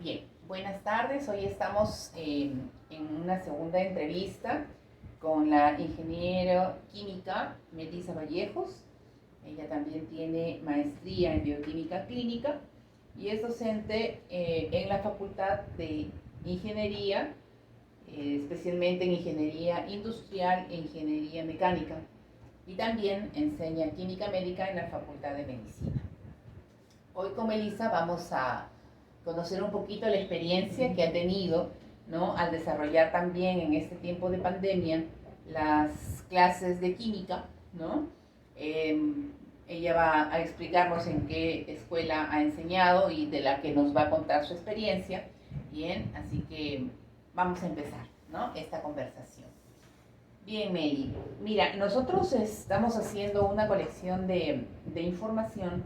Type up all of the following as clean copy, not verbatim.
Bien, buenas tardes. Hoy estamos en una segunda entrevista con la ingeniera química Melissa Vallejos. Ella también tiene maestría en bioquímica clínica y es docente en la Facultad de Ingeniería, especialmente en ingeniería industrial e ingeniería mecánica. Y también enseña química médica en la Facultad de Medicina. Hoy con Melissa vamos a conocer un poquito la experiencia que ha tenido, ¿no?, al desarrollar también en este tiempo de pandemia las clases de química, ¿no? Ella va a explicarnos en qué escuela ha enseñado y de la que nos va a contar su experiencia. Bien, así que vamos a empezar, ¿no?, esta conversación. Bien, Meli, mira, nosotros estamos haciendo una colección de información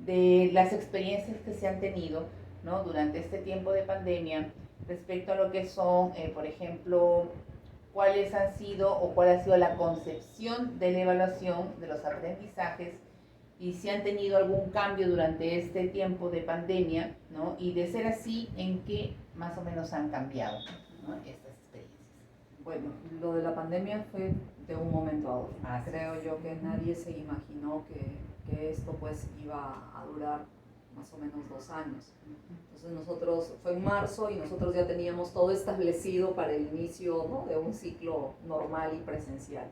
de las experiencias que se han tenido, ¿no?, durante este tiempo de pandemia respecto a lo que son, por ejemplo, cuáles han sido o cuál ha sido la concepción de la evaluación de los aprendizajes y si han tenido algún cambio durante este tiempo de pandemia, ¿no? Y de ser así, ¿en qué más o menos han cambiado, ¿no?, estas experiencias? Bueno, lo de la pandemia fue de un momento a otro. Así Creo es. yo que nadie se imaginó que esto pues iba a durar más o menos 2 años. Entonces nosotros, fue en marzo y nosotros ya teníamos todo establecido para el inicio, ¿no?, de un ciclo normal y presencial.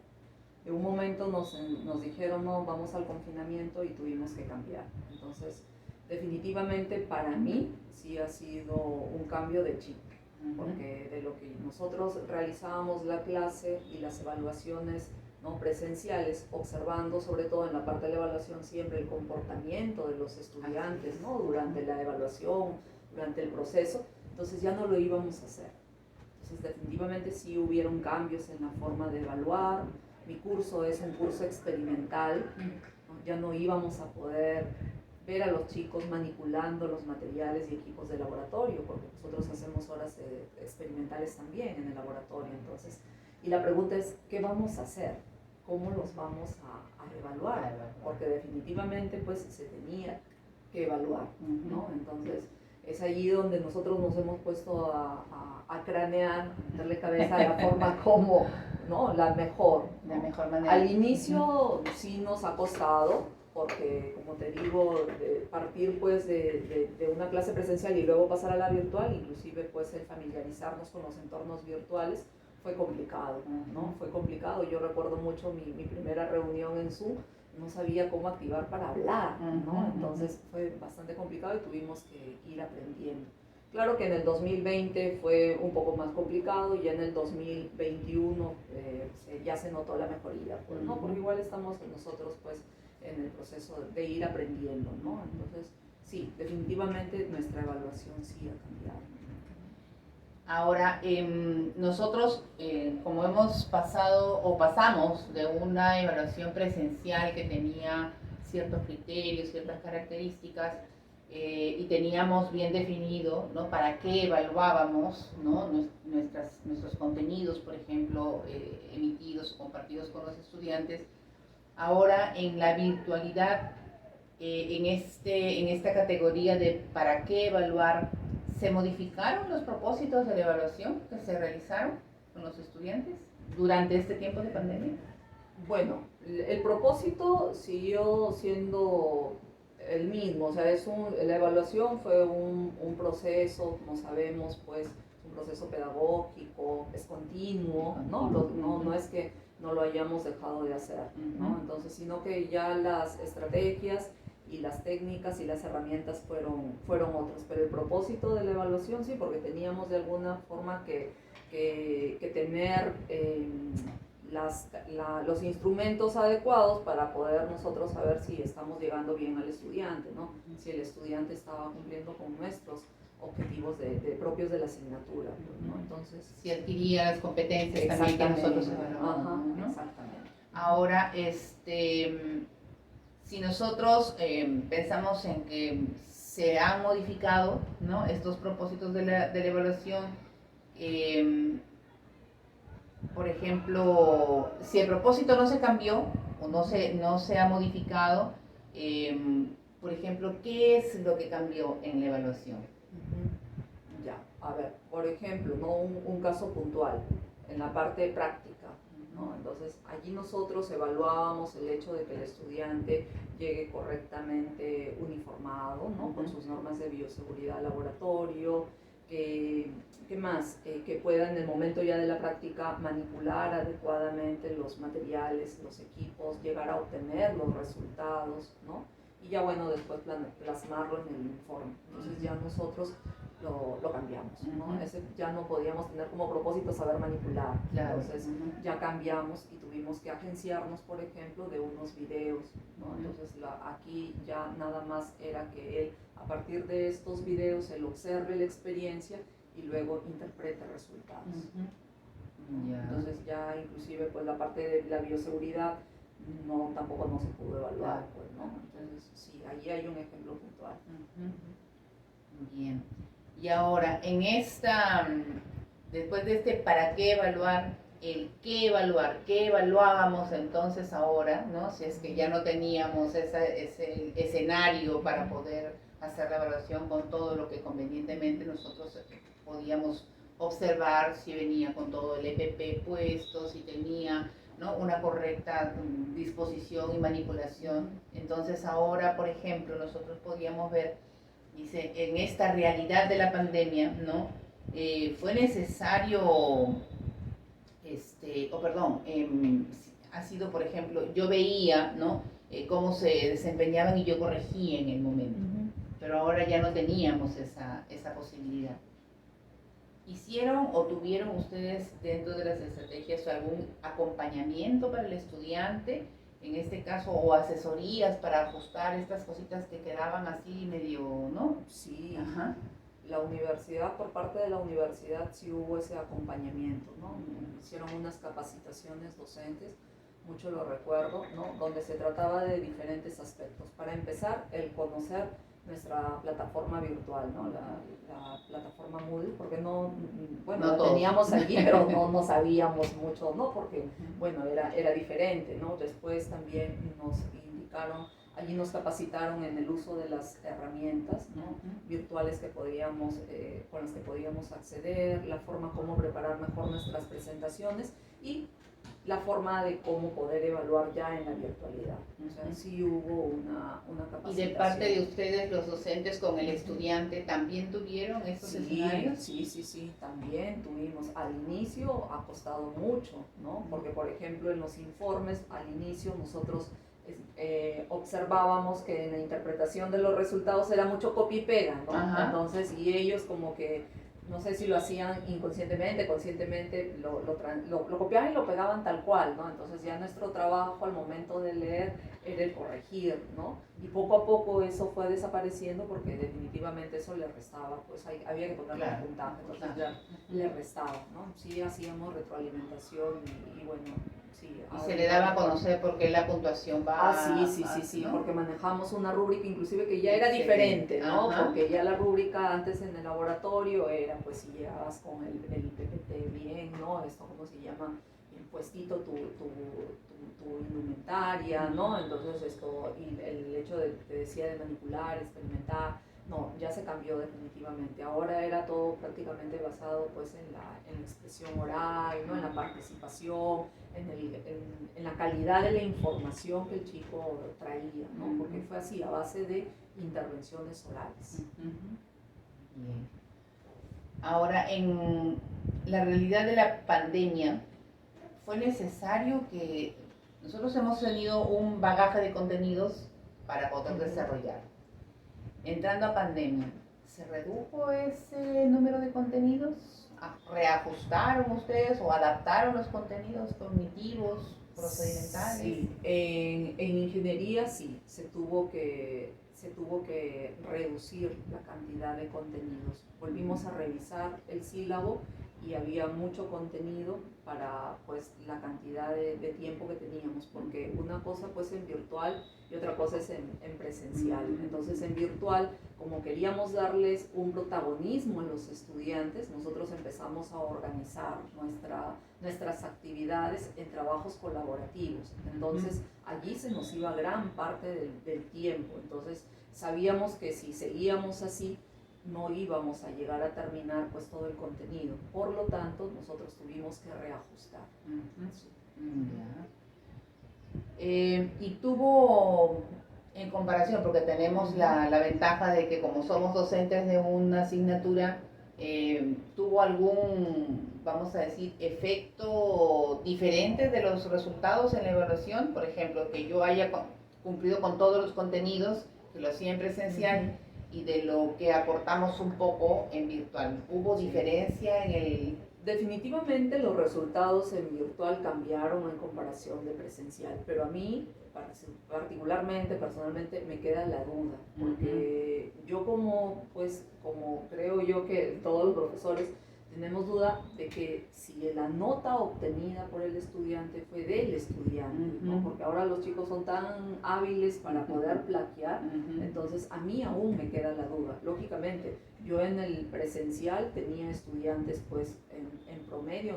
De un momento nos dijeron, no, vamos al confinamiento y tuvimos que cambiar. Entonces, definitivamente para mí sí ha sido un cambio de chip, porque de lo que nosotros realizábamos la clase y las evaluaciones, ¿no?, presenciales, observando sobre todo en la parte de la evaluación siempre el comportamiento de los estudiantes, ¿no?, durante la evaluación, durante el proceso, entonces ya no lo íbamos a hacer. Entonces definitivamente sí hubieron cambios en la forma de evaluar. Mi curso es un curso experimental, ¿no? Ya no íbamos a poder ver a los chicos manipulando los materiales y equipos de laboratorio, porque nosotros hacemos horas experimentales también en el laboratorio. Entonces, y la pregunta es, ¿qué vamos a hacer? ¿Cómo los vamos a evaluar? Porque definitivamente pues se tenía que evaluar, ¿no? Entonces, es allí donde nosotros nos hemos puesto a cranear, a meterle cabeza de la forma como, ¿no?, la mejor, ¿no? La mejor manera. Al inicio sí nos ha costado, porque como te digo, de partir pues de una clase presencial y luego pasar a la virtual, inclusive pues el familiarizarnos con los entornos virtuales fue complicado, ¿no? Fue complicado. Yo recuerdo mucho mi primera reunión en Zoom, no sabía cómo activar para hablar, ¿no? Entonces fue bastante complicado y tuvimos que ir aprendiendo. Claro que en el 2020 fue un poco más complicado y ya en el 2021 ya se notó la mejoría, pues, ¿no? Porque igual estamos nosotros pues en el proceso de ir aprendiendo, ¿no? Entonces sí, definitivamente nuestra evaluación sí ha cambiado. Ahora, nosotros, como hemos pasado o pasamos de una evaluación presencial que tenía ciertos criterios, ciertas características, y teníamos bien definido, ¿no?, para qué evaluábamos, ¿no?, nuestros contenidos, por ejemplo, emitidos o compartidos con los estudiantes. Ahora, en la virtualidad, en esta categoría de para qué evaluar, ¿se modificaron los propósitos de la evaluación que se realizaron con los estudiantes durante este tiempo de pandemia? Bueno, el propósito siguió siendo el mismo, o sea, la evaluación fue un proceso, como sabemos, pues, un proceso pedagógico, es continuo, ¿no? No es que no lo hayamos dejado de hacer, ¿no? Entonces, sino que ya las estrategias y las técnicas y las herramientas fueron otras, pero el propósito de la evaluación sí, porque teníamos de alguna forma que tener los instrumentos adecuados para poder nosotros saber si estamos llegando bien al estudiante, ¿no? Si el estudiante estaba cumpliendo con nuestros objetivos propios de la asignatura, ¿no? Entonces, si adquiría las competencias también que nosotros evaluamos, ¿no? Exactamente. Ahora, si nosotros pensamos en que se han modificado, ¿no?, estos propósitos de la evaluación, por ejemplo, si el propósito no se cambió o no se ha modificado, por ejemplo, ¿qué es lo que cambió en la evaluación? Ya, a ver, por ejemplo, ¿no? Un caso puntual, en la parte práctica, ¿no? Entonces, allí nosotros evaluábamos el hecho de que el estudiante llegue correctamente uniformado, ¿no? Con sus normas de bioseguridad laboratorio, ¿qué más? Que pueda en el momento ya de la práctica manipular adecuadamente los materiales, los equipos, llegar a obtener los resultados, ¿no? Y ya bueno, después plasmarlo en el informe. Entonces ya nosotros lo cambiamos, ¿no? Ese ya no podíamos tener como propósito saber manipular. Claro. Entonces ya cambiamos y tuvimos que agenciarnos, por ejemplo, de unos videos, ¿no? Entonces aquí ya nada más era que él, a partir de estos videos, él observe la experiencia y luego interprete resultados. Entonces ya inclusive pues la parte de la bioseguridad tampoco no se pudo evaluar, pues, ¿no? Entonces sí, ahí hay un ejemplo puntual. Bien. Y ahora, después de este para qué evaluar, el qué evaluar, qué evaluábamos entonces ahora, ¿no? Si es que ya no teníamos ese escenario para poder hacer la evaluación con todo lo que convenientemente nosotros podíamos observar, si venía con todo el EPP puesto, si tenía, ¿no?, una correcta disposición y manipulación. Entonces ahora, por ejemplo, nosotros podíamos ver, dice, en esta realidad de la pandemia, ¿no? Fue necesario, ha sido, por ejemplo, yo veía, ¿no?, cómo se desempeñaban y yo corregía en el momento, pero ahora ya no teníamos esa posibilidad. ¿Hicieron o tuvieron ustedes dentro de las estrategias algún acompañamiento para el estudiante, en este caso, o asesorías para ajustar estas cositas que quedaban así medio, ¿no? Sí, la universidad, por parte de la universidad sí hubo ese acompañamiento, ¿no? Hicieron unas capacitaciones docentes, mucho lo recuerdo, ¿no? Donde se trataba de diferentes aspectos. Para empezar, el conocer nuestra plataforma virtual, ¿no? La plataforma Moodle, porque no la teníamos allí, pero no sabíamos mucho, ¿no? Porque, bueno, era diferente, ¿no? Después también nos indicaron, allí nos capacitaron en el uso de las herramientas, ¿no?, virtuales que con las que podíamos acceder, la forma como preparar mejor nuestras presentaciones y la forma de cómo poder evaluar ya en la virtualidad. O sea, sí hubo una capacitación. ¿Y de parte de ustedes, los docentes, con el estudiante, también tuvieron estos escenarios? Sí, también tuvimos. Al inicio ha costado mucho, ¿no? Porque, por ejemplo, en los informes, al inicio nosotros observábamos que en la interpretación de los resultados era mucho copia y pega, ¿no? Entonces, y ellos como que, no sé si lo hacían inconscientemente, conscientemente, lo copiaban y lo pegaban tal cual, ¿no? Entonces ya nuestro trabajo al momento de leer era el corregir, ¿no? Y poco a poco eso fue desapareciendo porque definitivamente eso le restaba, pues había que ponerle un puntaje, entonces ya le restaba, ¿no? Sí hacíamos retroalimentación y bueno, sí. Y se le daba a conocer por qué la puntuación va... Sí, ¿no? Porque manejamos una rúbrica inclusive que ya era diferente, ¿no? Porque ya la rúbrica antes en el laboratorio era, pues, si llegabas con el PPT bien, ¿no? Esto, ¿cómo se llama? Bien puestito tu indumentaria, ¿no? Entonces esto, y el hecho de, te decía, de manipular, experimentar, no, ya se cambió definitivamente. Ahora era todo prácticamente basado, pues, en la expresión oral, ¿no? En la participación, en la calidad de la información que el chico traía, ¿no? Porque fue así, a base de intervenciones orales. Bien. Ahora, en la realidad de la pandemia, fue necesario que nosotros hemos tenido un bagaje de contenidos para poder desarrollar. Entrando a pandemia, ¿se redujo ese número de contenidos? ¿Reajustaron ustedes o adaptaron los contenidos cognitivos, procedimentales? Sí, en ingeniería sí, se tuvo que reducir la cantidad de contenidos. Volvimos a revisar el sílabo y había mucho contenido para, pues, la cantidad de tiempo que teníamos, porque una cosa, pues, en virtual y otra cosa es en presencial. Entonces, en virtual, como queríamos darles un protagonismo a los estudiantes, nosotros empezamos a organizar nuestras actividades en trabajos colaborativos. Entonces, allí se nos iba gran parte del tiempo. Entonces, sabíamos que si seguíamos así, no íbamos a llegar a terminar pues todo el contenido. Por lo tanto, nosotros tuvimos que reajustar. Sí. Y tuvo, en comparación, porque tenemos la ventaja de que como somos docentes de una asignatura, ¿tuvo algún, vamos a decir, efecto diferente de los resultados en la evaluación? Por ejemplo, que yo haya cumplido con todos los contenidos, que lo hacía en presencial, y de lo que aportamos un poco en virtual. ¿Hubo diferencia en el...? Definitivamente los resultados en virtual cambiaron en comparación de presencial, pero a mí particularmente, personalmente, me queda la duda, porque yo como creo yo que todos los profesores tenemos duda de que si la nota obtenida por el estudiante fue del estudiante, ¿no? Porque ahora los chicos son tan hábiles para poder plagiar, entonces a mí aún me queda la duda. Lógicamente, yo en el presencial tenía estudiantes pues en promedio,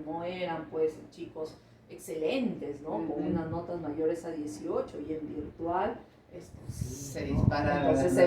no eran pues chicos excelentes, ¿no? Con unas notas mayores a 18, y en virtual se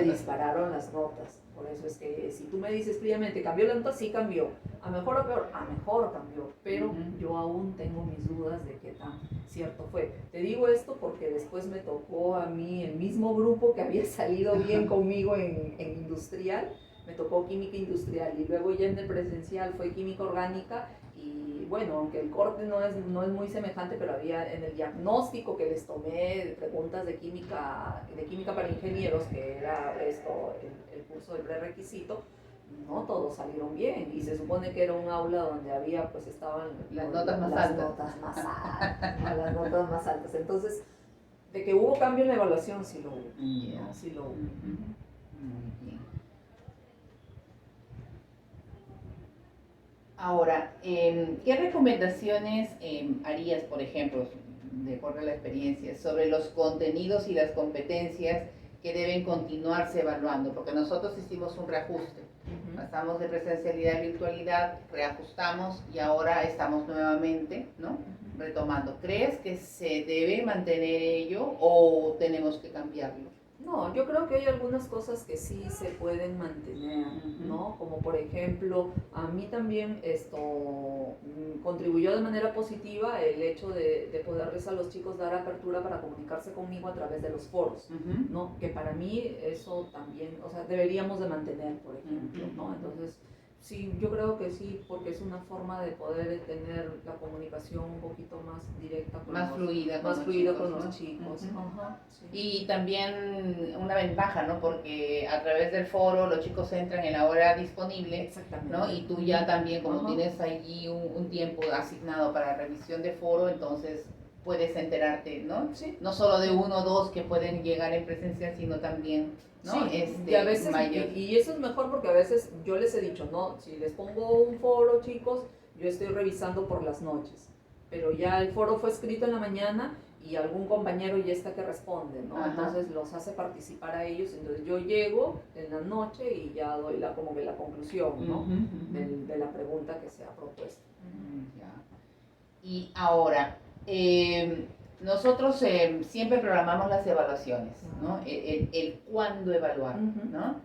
dispararon las notas. Por eso es que si tú me dices fríamente, ¿cambió la nota? Sí cambió. ¿A mejor o peor? A mejor cambió. Pero yo aún tengo mis dudas de qué tan cierto fue. Te digo esto porque después me tocó a mí el mismo grupo que había salido bien conmigo en industrial. Me tocó química industrial, y luego ya en el presencial fue química orgánica. Y bueno, aunque el corte no es muy semejante, pero había en el diagnóstico que les tomé preguntas de química para ingenieros, que era el curso de prerequisito, no todos salieron bien, y se supone que era un aula donde había, pues estaban las notas más altas. Las notas más altas. Entonces, de que hubo cambio en la evaluación, sí lo hubo. ¿No? Sí lo hubo. Muy bien. Ahora, ¿qué recomendaciones harías, por ejemplo, de acuerdo a la experiencia, sobre los contenidos y las competencias que deben continuarse evaluando? Porque nosotros hicimos un reajuste. Pasamos de presencialidad a virtualidad, reajustamos y ahora estamos nuevamente, ¿no?, retomando. ¿Crees que se debe mantener ello o tenemos que cambiarlo? No, yo creo que hay algunas cosas que sí se pueden mantener, ¿no? Como por ejemplo, a mí también contribuyó de manera positiva el hecho de poderles a los chicos dar apertura para comunicarse conmigo a través de los foros, ¿no? Que para mí eso también, o sea, deberíamos de mantener, por ejemplo, ¿no? Entonces, sí, yo creo que sí, porque es una forma de poder tener la comunicación un poquito más directa, más fluida con los chicos. Ajá, sí. Y también una ventaja, ¿no? Porque a través del foro los chicos entran en la hora disponible. Exactamente. ¿No? Y tú ya también, como tienes allí un tiempo asignado para revisión de foro, entonces puedes enterarte, ¿no? Sí. No solo de uno o dos que pueden llegar en presencial, sino también, ¿no? Sí, y a veces, y eso es mejor, porque a veces yo les he dicho, no, si les pongo un foro, chicos, yo estoy revisando por las noches, pero ya el foro fue escrito en la mañana y algún compañero ya está que responde, ¿no? Entonces los hace participar a ellos, entonces yo llego en la noche y ya doy como que la conclusión, ¿no? De la pregunta que se ha propuesto. Y ahora, nosotros siempre programamos las evaluaciones, ¿no? El cuándo evaluar, ¿no?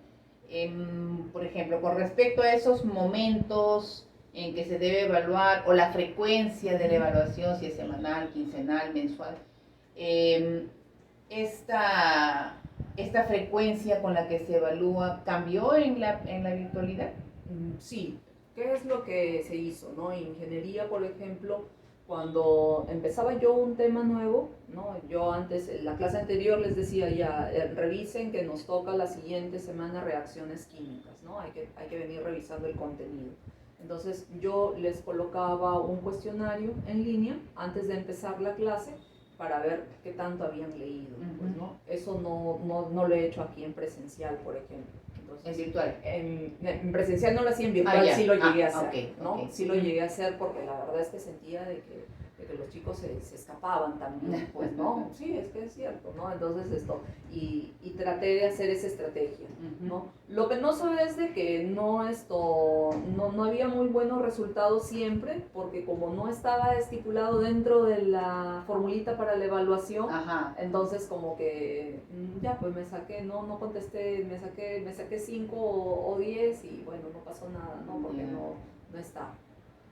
Por ejemplo, con respecto a esos momentos en que se debe evaluar, o la frecuencia de la evaluación, si es semanal, quincenal, mensual, esta frecuencia con la que se evalúa, ¿cambió en la virtualidad? Sí. ¿Qué es lo que se hizo, no? Ingeniería, por ejemplo, cuando empezaba yo un tema nuevo, ¿no? Yo antes, en la clase anterior les decía ya, revisen que nos toca la siguiente semana reacciones químicas, ¿no? Hay que venir revisando el contenido. Entonces yo les colocaba un cuestionario en línea antes de empezar la clase para ver qué tanto habían leído, pues, ¿no? Eso no lo he hecho aquí en presencial, por ejemplo. ¿En virtual? En presencial no lo hacía, en virtual sí lo llegué a hacer, ¿no? Okay. Sí lo llegué a hacer porque la verdad es que sentía de que de que los chicos se escapaban también, pues, ¿no? Sí, es que es cierto, ¿no? Entonces y traté de hacer esa estrategia, ¿no? Lo que no sé es de que no había muy buenos resultados siempre, porque como no estaba estipulado dentro de la formulita para la evaluación, Ajá. entonces como que ya pues me saqué, no contesté, me saqué 5 o 10 y bueno, no pasó nada, ¿no? Porque no está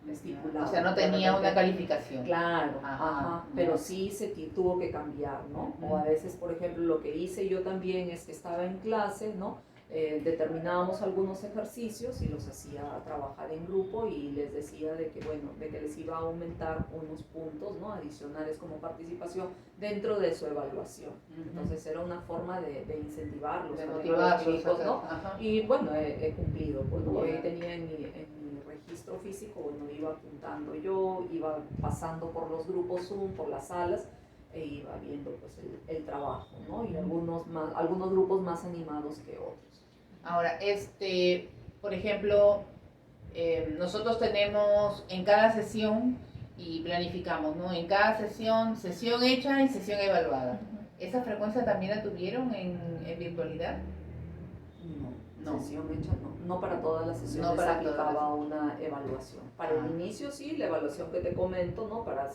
estipulado. O sea, no tenía una calificación. Claro, Ajá, pero sí tuvo que cambiar, ¿no? O a veces, por ejemplo, lo que hice yo también es que estaba en clase, ¿no? Determinábamos algunos ejercicios y los hacía trabajar en grupo y les decía de que, bueno, de que les iba a aumentar unos puntos, ¿no? Adicionales como participación dentro de su evaluación. Entonces era una forma de incentivarlos, de también a los chicos, ¿no? Ajá. Y bueno, he cumplido, pues lo que tenía en mi registro físico, bueno, iba apuntando yo, iba pasando por los grupos Zoom, por las salas, e iba viendo pues el trabajo, ¿no? Y algunos grupos más animados que otros. Ahora, por ejemplo, nosotros tenemos en cada sesión y planificamos, ¿no? En cada sesión hecha y sesión evaluada. ¿Esa frecuencia también la tuvieron en virtualidad? No, sesión hecha no para todas las sesiones no para aplicaba una evaluación. Para el inicio sí, la evaluación que te comento, ¿no? Para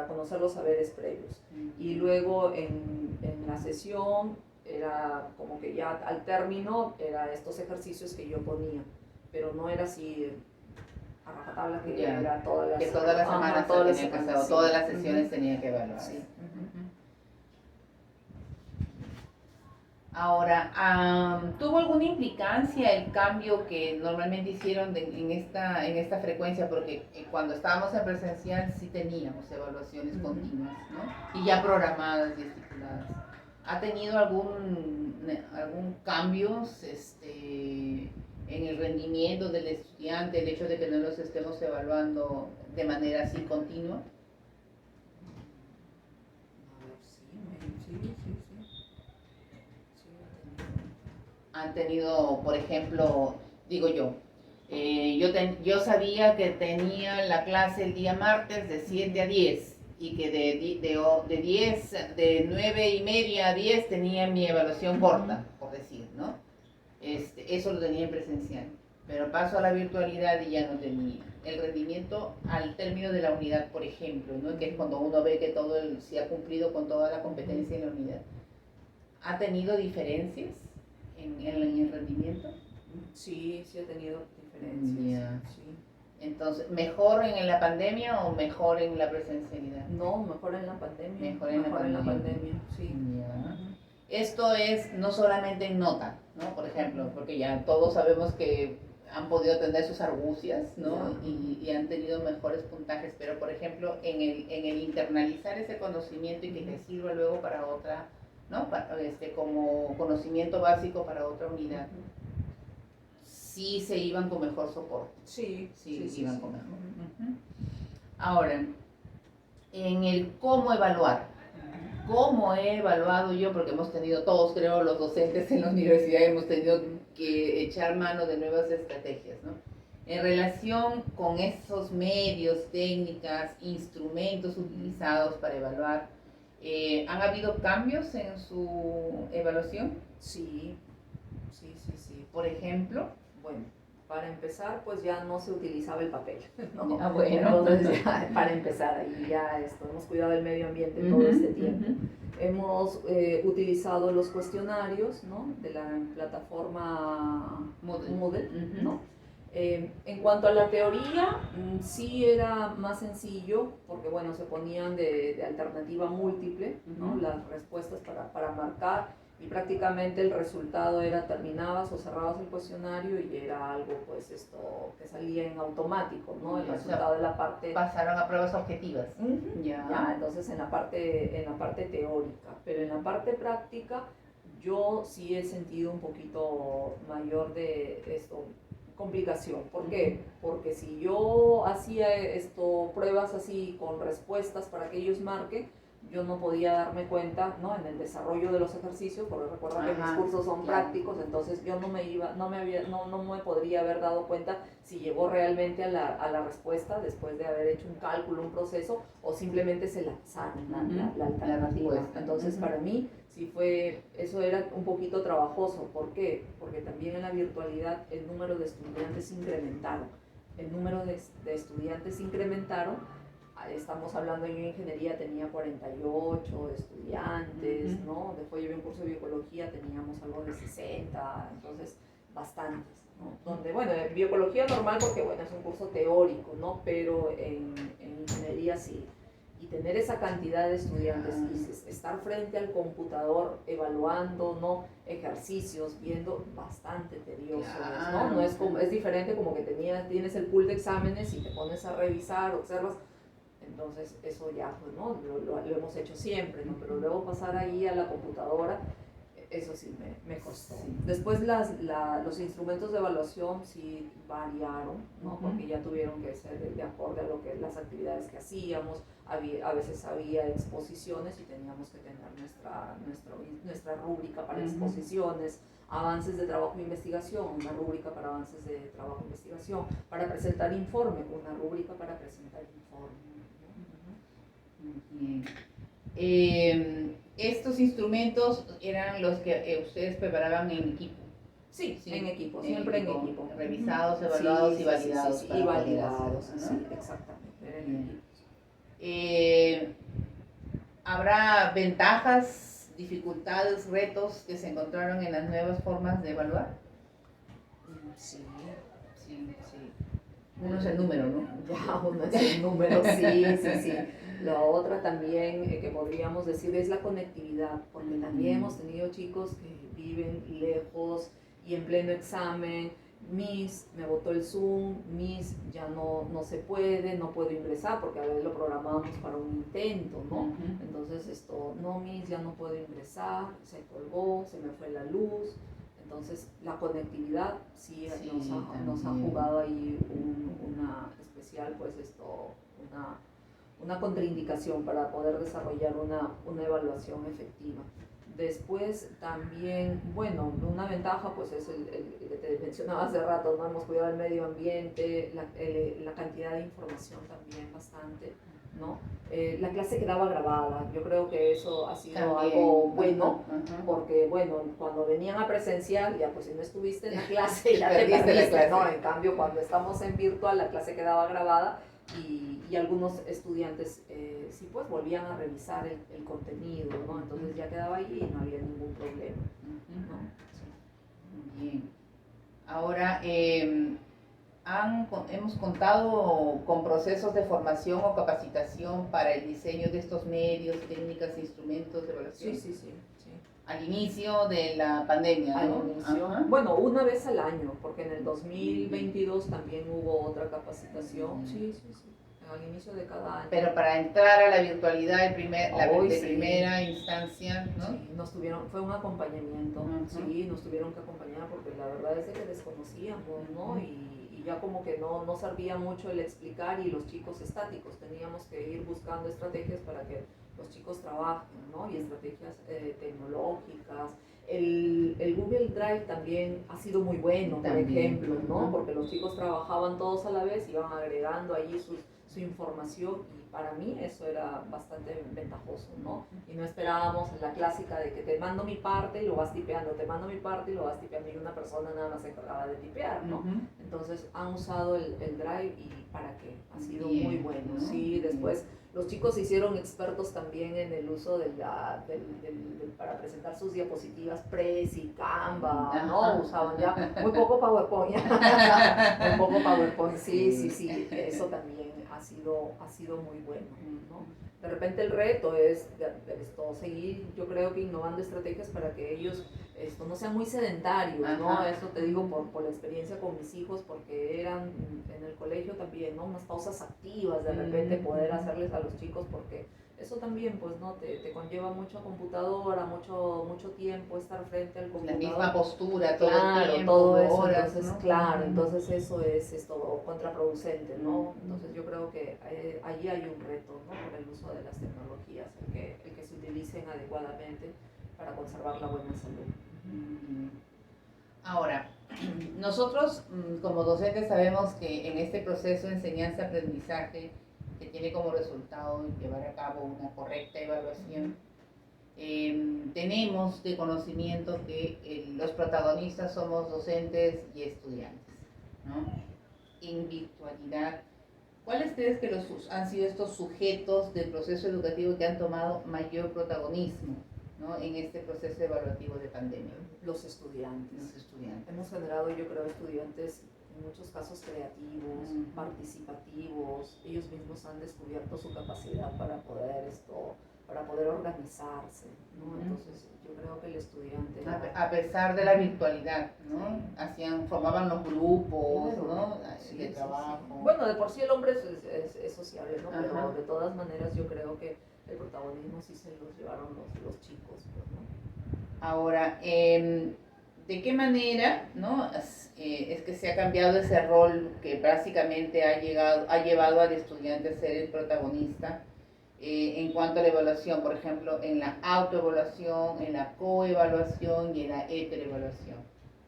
conocer los saberes previos. Y luego en la sesión era como que ya al término era estos ejercicios que yo ponía, pero no era así a rajatabla que era todas las semanas tenían que hacer, o todas las sesiones tenían que evaluar. Sí. Ahora, ¿tuvo alguna implicancia el cambio que normalmente hicieron en esta frecuencia? Porque cuando estábamos en presencial sí teníamos evaluaciones continuas, ¿no? Y ya programadas y estipuladas. ¿Ha tenido algún cambio en el rendimiento del estudiante, el hecho de que no los estemos evaluando de manera así continua? Sí. Han tenido, por ejemplo, digo yo sabía que tenía la clase el día martes de 7 a 10 y que de 9 y media a 10 tenía mi evaluación corta, por decir, ¿no? Eso lo tenía en presencial, pero paso a la virtualidad y ya no tenía. El rendimiento al término de la unidad, por ejemplo, ¿no? Que es cuando uno ve que se ha cumplido con toda la competencia en la unidad. ¿Ha tenido diferencias en el rendimiento? Sí ha tenido diferencias. Sí. Entonces, ¿mejor en la pandemia o mejor en la presencialidad? No, mejor en la pandemia. Mejor en la pandemia, sí. Esto es no solamente en nota, ¿no? Por ejemplo, porque ya todos sabemos que han podido tener sus argucias, ¿no? Y han tenido mejores puntajes, pero por ejemplo, en el internalizar ese conocimiento y que te sirva luego para otra, ¿no? Como conocimiento básico para otra unidad. Sí se iban con mejor soporte. Sí, iban con mejor. Ahora, en el cómo evaluar. ¿Cómo he evaluado yo? Porque hemos tenido todos, creo, los docentes en la universidad, hemos tenido que echar mano de nuevas estrategias, ¿no? En relación con esos medios, técnicas, instrumentos utilizados para evaluar, ¿han habido cambios en su evaluación? Sí. Por ejemplo, bueno, para empezar, pues ya no se utilizaba el papel, ¿no? Bueno. Entonces, ya, para empezar, ahí ya hemos cuidado del medio ambiente todo este tiempo. Hemos utilizado los cuestionarios, ¿no? De la plataforma Moodle, ¿no? En cuanto a la teoría, sí era más sencillo, porque bueno, se ponían de alternativa múltiple, ¿no? Las respuestas para marcar, y prácticamente el resultado era terminabas o cerrabas el cuestionario y era algo pues que salía en automático, ¿no? El resultado de la parte... Pasaron a pruebas objetivas. Ya, entonces en la parte teórica, pero en la parte práctica yo sí he sentido un poquito mayor de complicación. ¿Por qué? Porque si yo hacía pruebas así con respuestas para que ellos marquen, yo no podía darme cuenta, ¿no? En el desarrollo de los ejercicios, porque recuerda que mis cursos son prácticos, entonces yo no me podría haber dado cuenta si llegó realmente a la respuesta después de haber hecho un cálculo, un proceso, o simplemente se lanzaron la alternativa. Entonces, para mí, sí eso era un poquito trabajoso. ¿Por qué? Porque también en la virtualidad el número de estudiantes incrementaron. El número de estudiantes incrementaron. Estamos hablando, yo en ingeniería tenía 48 estudiantes, ¿no? Después llevé un curso de bioecología, teníamos algo de 60, entonces bastantes, ¿no? Donde, bueno, en bioecología normal porque, bueno, es un curso teórico, ¿no? Pero en ingeniería sí. Y tener esa cantidad de estudiantes y estar frente al computador evaluando, ¿no? Ejercicios, viendo, bastante tedioso, ¿no? No es como, es diferente como que tienes el pool de exámenes y te pones a revisar, observas. Entonces eso ya, pues, ¿no? Lo hemos hecho siempre, ¿no? Pero luego pasar ahí a la computadora, eso sí me costó. Sí. Después los instrumentos de evaluación sí variaron, ¿no? Porque ya tuvieron que ser de acuerdo a lo que las actividades que hacíamos. A veces había exposiciones y teníamos que tener nuestra rúbrica para exposiciones, avances de trabajo e investigación, una rúbrica para avances de trabajo e investigación, para presentar informe, una rúbrica para presentar informe. Estos instrumentos eran los que ustedes preparaban en equipo. Sí, en equipo, siempre en equipo. Revisados, evaluados y validados. Sí, y validados, ¿no? Sí, exactamente, era en equipo. ¿Habrá ventajas, dificultades, retos que se encontraron en las nuevas formas de evaluar? Sí. Uno es el número, ¿no? Ya, uno es el número, sí. La otra también que podríamos decir es la conectividad, porque también hemos tenido chicos que viven lejos y en pleno examen, Miss, me botó el Zoom, Miss, ya no se puede, no puedo ingresar, porque a veces lo programamos para un intento, ¿no? Entonces no, Miss, ya no puedo ingresar, se colgó, se me fue la luz. Entonces la conectividad sí nos ha jugado ahí una especial, pues una contraindicación para poder desarrollar una evaluación efectiva. Después también, bueno, una ventaja pues es el que te mencionaba hace rato, ¿no? Hemos cuidado el medio ambiente, la cantidad de información también bastante, ¿no? La clase quedaba grabada, yo creo que eso ha sido también algo bueno, porque bueno, cuando venían a presencial, ya pues si no estuviste en la clase, ya te perdiste, ¿no? En cambio, cuando estamos en virtual, la clase quedaba grabada y algunos estudiantes sí pues volvían a revisar el contenido, ¿no? Entonces ya quedaba ahí y no había ningún problema, ¿no? Sí. Bien. Ahora, hemos contado con procesos de formación o capacitación para el diseño de estos medios, técnicas, instrumentos de evaluación. Sí. Al inicio de la pandemia, ¿no? Al inicio, bueno, una vez al año, porque en el 2022 también hubo otra capacitación. Sí. Al inicio de cada año. Pero para entrar a la virtualidad primera instancia, ¿no? Sí, fue un acompañamiento, sí, nos tuvieron que acompañar porque la verdad es que desconocíamos, ¿no? Y ya como que no servía mucho el explicar y los chicos estáticos, teníamos que ir buscando estrategias para que los chicos trabajen, ¿no? Y estrategias tecnológicas. El Google Drive también ha sido muy bueno, por ejemplo, ¿no? Porque los chicos trabajaban todos a la vez, iban agregando allí su información y para mí eso era bastante ventajoso, ¿no? Y no esperábamos la clásica de que te mando mi parte y lo vas tipeando, te mando mi parte y lo vas tipeando y una persona nada más se encargaba de tipear, ¿no? Entonces han usado el Drive y para qué, ha sido muy bueno, ¿no? Sí, después los chicos se hicieron expertos también en el uso para presentar sus diapositivas Prezi, Canva, ¿no? Usaban ya muy poco PowerPoint, muy poco PowerPoint, sí, eso también ha sido muy bueno, ¿no? De repente el reto es seguir, yo creo que innovando estrategias para que ellos no sean muy sedentarios, ¿no? Eso te digo por la experiencia con mis hijos, porque eran en el colegio también, ¿no? Unas pausas activas, de repente poder hacerles a los chicos, porque eso también, pues, ¿no? Te conlleva mucho computadora, mucho tiempo estar frente al La computador. misma postura, todo Claro, el tiempo, todo eso, horas, entonces, ¿no? claro, entonces eso es esto contraproducente, ¿no? Ujú. Entonces yo creo que allí hay un reto, ¿no? Por el uso de las tecnologías, el que se utilicen adecuadamente para conservar la buena salud. Mm. Ahora, nosotros como docentes sabemos que en este proceso de enseñanza-aprendizaje que tiene como resultado llevar a cabo una correcta evaluación, tenemos de conocimiento que los protagonistas somos docentes y estudiantes, ¿no? En virtualidad, ¿cuáles crees que han sido estos sujetos del proceso educativo que han tomado mayor protagonismo, ¿no? En este proceso evaluativo de pandemia? Los estudiantes. Los estudiantes. Hemos generado, yo creo, estudiantes en muchos casos creativos, participativos. Ellos mismos han descubierto su capacidad para poder organizarse, ¿no? Entonces, yo creo que el estudiante... A pesar de la virtualidad, ¿no? Sí. Formaban los grupos, Claro. ¿no? Sí, De sí, trabajo. sí. Bueno, de por sí el hombre es sociable, ¿no? Ajá. Pero de todas maneras yo creo que el protagonismo sí se los llevaron los chicos, pues, ¿no? Ahora, ¿de qué manera, ¿no? Es que se ha cambiado ese rol que básicamente ha llevado al estudiante a ser el protagonista en cuanto a la evaluación, por ejemplo, en la autoevaluación, en la coevaluación y en la heteroevaluación?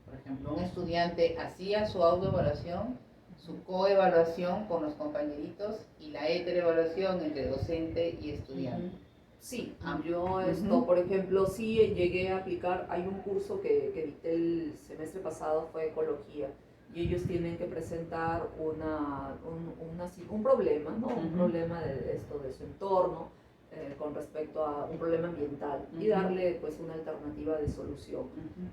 Por ejemplo, un estudiante hacía su autoevaluación, su coevaluación con los compañeritos y la heteroevaluación entre docente y estudiante. Sí, Ah, yo por ejemplo, sí llegué a aplicar, hay un curso que dicté el semestre pasado, fue ecología, y ellos tienen que presentar un problema, ¿no? Un problema de su entorno con respecto a un problema ambiental y darle pues una alternativa de solución.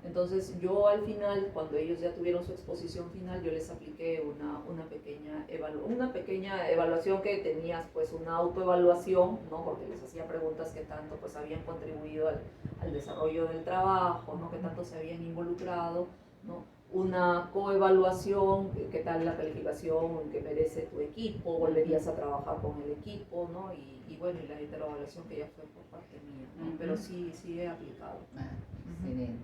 Entonces yo al final, cuando ellos ya tuvieron su exposición final, yo les apliqué una pequeña evaluación que tenías pues una autoevaluación, ¿no? Porque les hacía preguntas que tanto pues habían contribuido al desarrollo del trabajo, ¿no? Que tanto se habían involucrado, ¿no? Una coevaluación, qué tal la calificación que merece tu equipo, volverías a trabajar con el equipo, ¿no? Y bueno, y la heteroevaluación que ya fue por parte mía, ¿no? Pero sí he aplicado. Excelente.